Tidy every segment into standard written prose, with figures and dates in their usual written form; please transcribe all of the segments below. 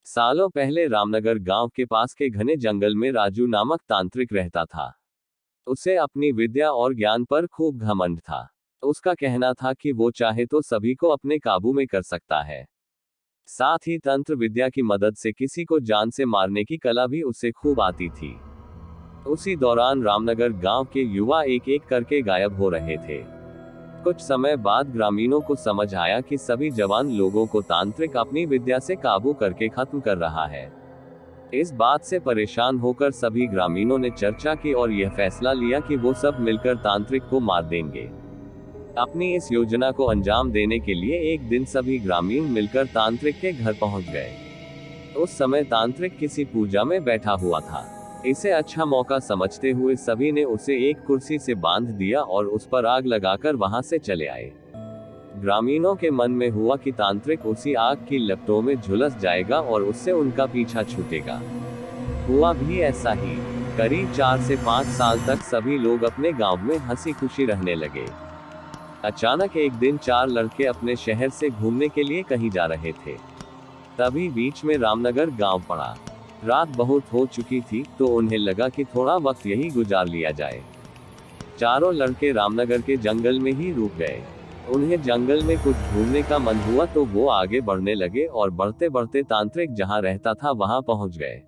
सालों पहले रामनगर गांव के पास के घने जंगल में राजू नामक तांत्रिक रहता था। उसे अपनी विद्या और ज्ञान पर खूब घमंड था। उसका कहना था कि वो चाहे तो सभी को अपने काबू में कर सकता है। साथ ही तंत्र विद्या की मदद से किसी को जान से मारने की कला भी उसे खूब आती थी। उसी दौरान रामनगर गांव के युवा एक एक करके गायब हो रहे थे। कुछ समय बाद ग्रामीणों को समझ आया कि सभी जवान लोगों को तांत्रिक अपनी विद्या से काबू करके खत्म कर रहा है। इस बात से परेशान होकर सभी ग्रामीणों ने चर्चा की और यह फैसला लिया कि वो सब मिलकर तांत्रिक को मार देंगे। अपनी इस योजना को अंजाम देने के लिए एक दिन सभी ग्रामीण मिलकर तांत्रिक के घर पहुंच गए। उस समय तांत्रिक किसी पूजा में बैठा हुआ था। इसे अच्छा मौका समझते हुए सभी ने उसे एक कुर्सी से बांध दिया और उस पर आग लगाकर वहां से चले आए। ग्रामीणों के मन में हुआ कि तांत्रिक उसी आग की लपटों में झुलस जाएगा और उससे उनका पीछा छूटेगा। हुआ भी ऐसा ही। करीब 4 से 5 साल तक सभी लोग अपने गांव में हंसी खुशी रहने लगे। अचानक एक दिन 4 लड़के अपने शहर से घूमने के लिए कहीं जा रहे थे। तभी बीच में रामनगर गांव पड़ा। रात बहुत हो चुकी थी तो उन्हें लगा कि थोड़ा वक्त यही गुजार लिया जाए। चारों लड़के रामनगर के जंगल में ही रुक गए। उन्हें जंगल में कुछ ढूंढने का मन हुआ तो वो आगे बढ़ने लगे और बढ़ते बढ़ते तांत्रिक जहां रहता था वहां पहुंच गए।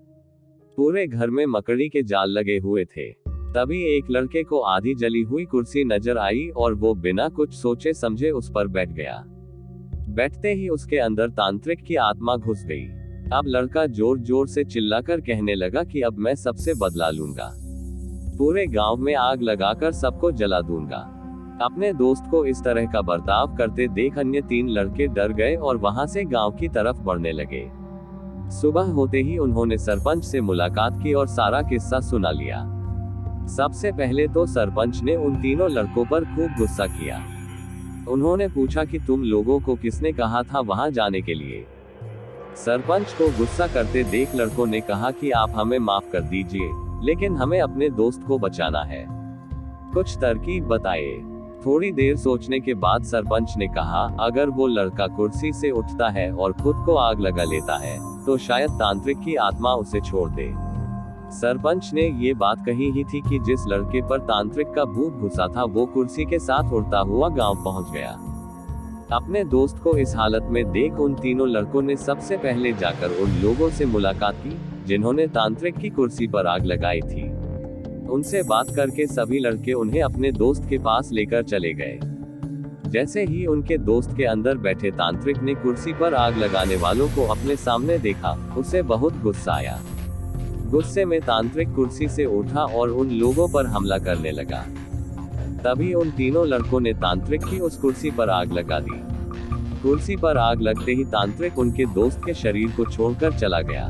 पूरे घर में मकड़ी के जाल लगे हुए थे। तभी एक लड़के को आधी जली हुई कुर्सी नजर आई और वो बिना कुछ सोचे समझे उस पर बैठ गया। बैठते ही उसके अंदर तांत्रिक की आत्मा घुस गई। अब लड़का जोर जोर से चिल्लाकर कहने लगा कि अब मैं सबसे बदला लूंगा। पूरे गांव में आग लगाकर सबको जला दूंगा। अपने दोस्त को इस तरह का बर्ताव करते देख अन्य 3 लड़के डर गए और वहां से गांव की तरफ बढ़ने लगे। सुबह होते ही उन्होंने सरपंच से मुलाकात की और सारा किस्सा सुना लिया। सबसे पहले तो सरपंच ने उन तीनों लड़कों पर खूब गुस्सा किया। उन्होंने पूछा कि तुम लोगों को किसने कहा था वहां जाने के लिए। सरपंच को गुस्सा करते देख लड़कों ने कहा कि आप हमें माफ कर दीजिए, लेकिन हमें अपने दोस्त को बचाना है। कुछ तरकीब बताइए। थोड़ी देर सोचने के बाद सरपंच ने कहा, अगर वो लड़का कुर्सी से उठता है और खुद को आग लगा लेता है तो शायद तांत्रिक की आत्मा उसे छोड़ दे। सरपंच ने ये बात कही ही थी कि जिस लड़के पर तांत्रिक का भूत घुसा था वो कुर्सी के साथ उड़ता हुआ गांव पहुंच गया। अपने दोस्त को इस हालत में देख उन तीनों लड़कों ने सबसे पहले जाकर उन लोगों से मुलाकात की जिन्होंने तांत्रिक की कुर्सी पर आग लगाई थी। उनसे बात करके सभी लड़के उन्हें अपने दोस्त के पास लेकर चले गए। जैसे ही उनके दोस्त के अंदर बैठे तांत्रिक ने कुर्सी पर आग लगाने वालों को अपने सामने देखा, उसे बहुत गुस्सा आया। गुस्से में तांत्रिक कुर्सी से उठा और उन लोगों पर हमला करने लगा। तभी उन तीनों लड़कों ने तांत्रिक की उस कुर्सी पर आग लगा दी। कुर्सी पर आग लगते ही तांत्रिक उनके दोस्त के शरीर को छोड़कर चला गया।